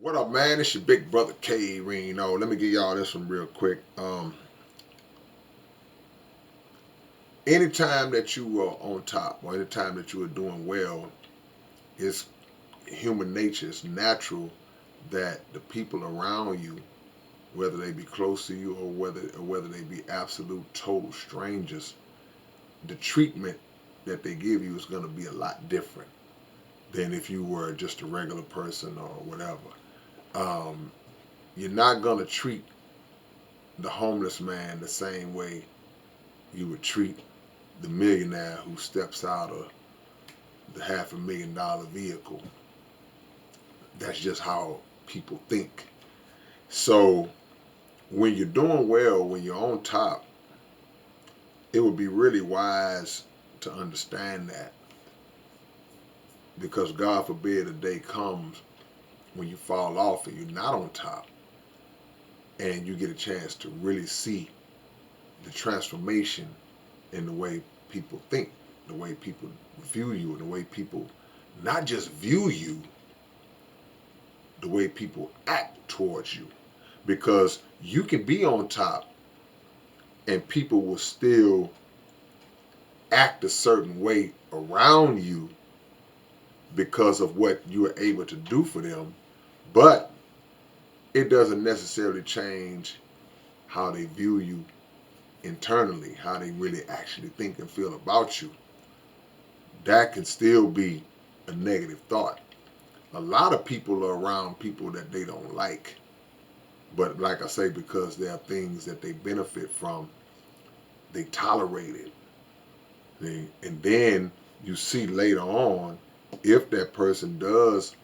What up, man? It's your big brother K-Rino. Let me give y'all this one real quick. Anytime that you are on top or anytime that you are doing well, it's human nature. It's natural that the people around you, whether they be close to you or whether they be absolute total strangers, the treatment that they give you is going to be a lot different than if you were just a regular person or whatever. Um, you're not going to treat the homeless man the same way you would treat the millionaire who steps out of the $500,000 vehicle. That's just how people think. So when you're doing well, when you're on top, it would be really wise to understand that, because God forbid a day comes when you fall off and you're not on top and you get a chance to really see the transformation in the way people think, the way people view you, and the way people not just view you, the way people act towards you. Because you can be on top and people will still act a certain way around you because of what you are able to do for them, but it doesn't necessarily change how they view you internally, how they really actually think and feel about you. That can still be a negative thought. A lot of people are around people that they don't like, but like I say, because there are things that they benefit from, they tolerate it. And then you see later on, if that person does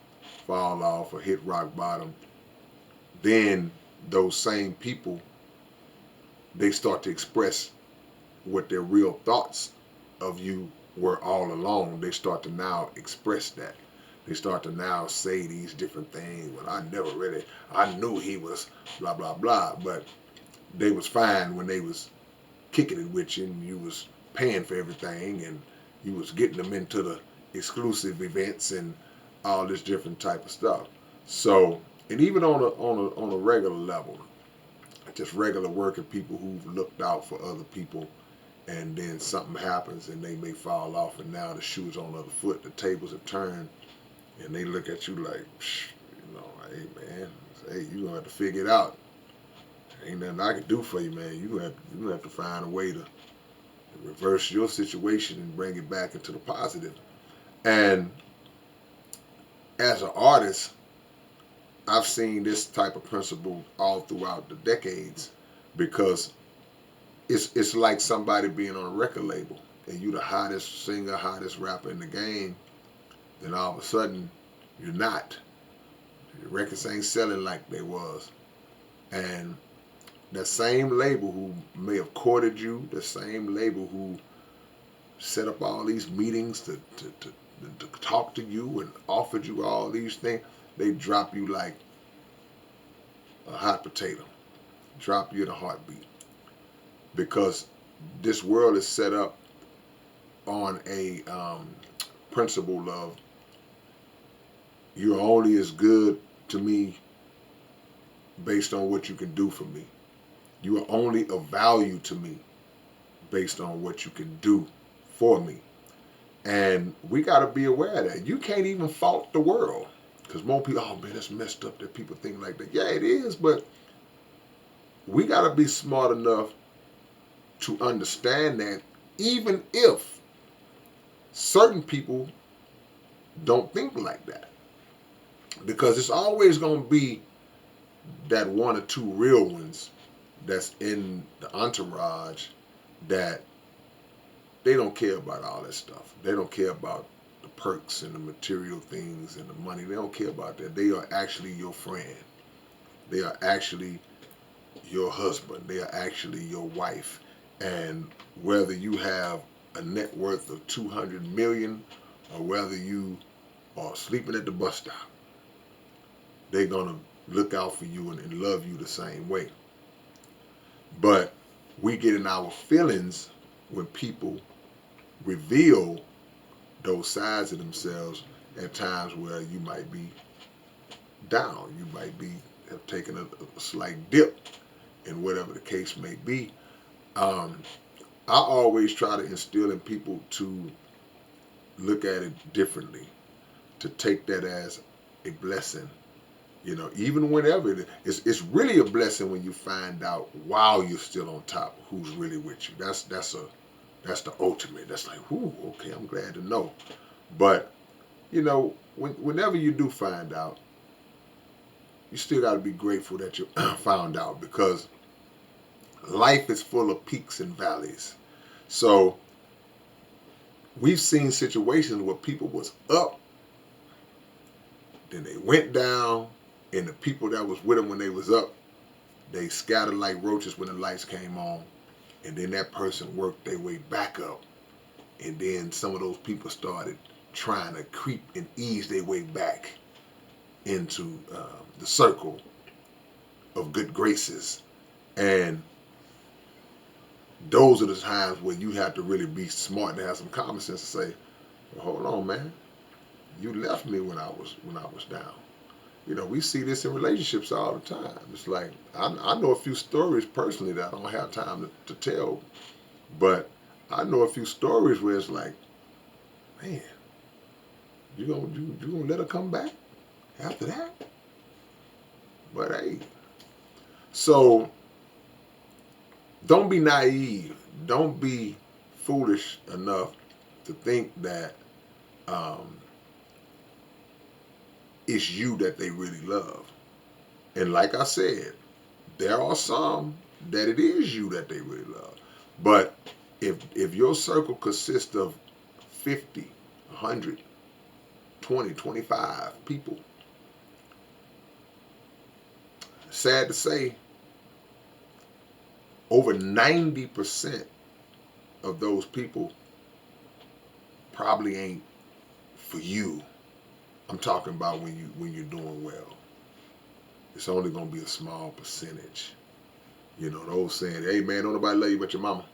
fall off or hit rock bottom, then those same people, they start to express what their real thoughts of you were all along. They start to now express that. They start to now say these different things. Well, I knew he was blah, blah, blah. But they was fine when they was kicking it with you and you was paying for everything and you was getting them into the exclusive events and all this different type of stuff. So, and even on a regular level, just regular working people who've looked out for other people, and then something happens and they may fall off and now the shoe's on the other foot, the tables have turned, and they look at you like, hey man, hey, you gonna have to figure it out. Ain't nothing I can do for you, man. You gonna have to find a way to reverse your situation and bring it back into the positive. And as an artist, I've seen this type of principle all throughout the decades, because it's like somebody being on a record label and you the hottest singer, hottest rapper in the game, then all of a sudden you're not. Your records ain't selling like they was. And that same label who may have courted you, the same label who set up all these meetings to talk to you and offered you all these things, they drop you like a hot potato, drop you in a heartbeat. Because this world is set up on a principle of you're only as good to me based on what you can do for me. You are only of value to me based on what you can do for me. And we got to be aware of that. You can't even fault the world. Because more people, oh man, it's messed up that people think like that. Yeah, it is, but we got to be smart enough to understand that even if certain people don't think like that. Because it's always going to be that one or two real ones that's in the entourage that they don't care about all that stuff. They don't care about the perks and the material things and the money. They don't care about that. They are actually your friend. They are actually your husband. They are actually your wife. And whether you have a net worth of 200 million or whether you are sleeping at the bus stop, they're going to look out for you and love you the same way. But we get in our feelings when people reveal those sides of themselves at times where you might be down. You might have taken a slight dip in whatever the case may be. Um, I always try to instill in people to look at it differently, to take that as a blessing. You know, even whenever it's really a blessing when you find out while you're still on top who's really with you. That's the ultimate. That's like, whoo, okay, I'm glad to know. But you know, whenever you do find out, you still got to be grateful that you found out, because life is full of peaks and valleys. So we've seen situations where people was up, then they went down, and the people that was with them when they was up, they scattered like roaches when the lights came on, and then that person worked their way back up, and then some of those people started trying to creep and ease their way back into the circle of good graces. And those are the times where you have to really be smart and have some common sense to say, well, hold on, man, you left me when I was down. You know, we see this in relationships all the time. It's like I know a few stories personally that I don't have time to tell, but I know a few stories where it's like, man, you gonna let her come back after that? But hey, so don't be naive. Don't be foolish enough to think that um, it's you that they really love. And like I said, there are some that it is you that they really love. But if your circle consists of 50, 100, 20, 25 people, sad to say, over 90% of those people probably ain't for you. I'm talking about when you're doing well. It's only gonna be a small percentage. You know, those saying, hey man, don't nobody love you but your mama.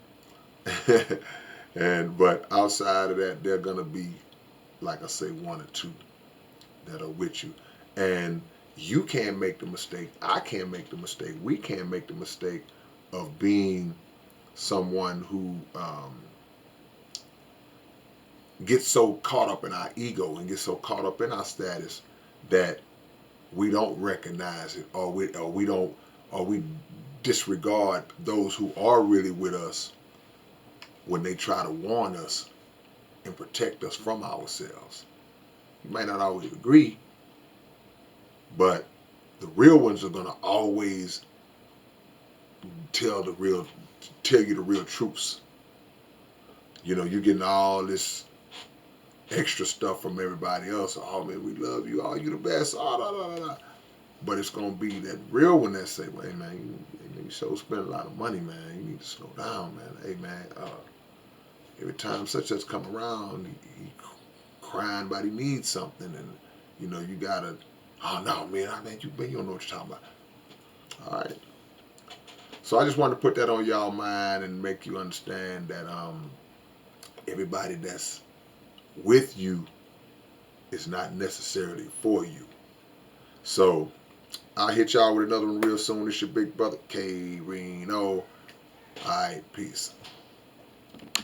But outside of that, they're gonna be, like I say, one or two that are with you. And you can't make the mistake, I can't make the mistake, we can't make the mistake of being someone who gets so caught up in our ego and gets so caught up in our status that we don't recognize it, or we disregard those who are really with us when they try to warn us and protect us from ourselves. You might not always agree, but the real ones are gonna always tell you the real truths. You know, you're getting all this extra stuff from everybody else. Oh man, we love you. Oh, you the best. Oh, da, da, da, da. But it's gonna be that real one that say, well, hey man, you so spend a lot of money, man. You need to slow down, man. Hey man, every time such as come around, he crying about he needs something, and you know you gotta. Oh no, man, you don't know what you're talking about. All right. So I just wanted to put that on y'all mind and make you understand that everybody that's with you is not necessarily for you. So I'll hit y'all with another one real soon. It's your big brother K-Rino. All right, peace.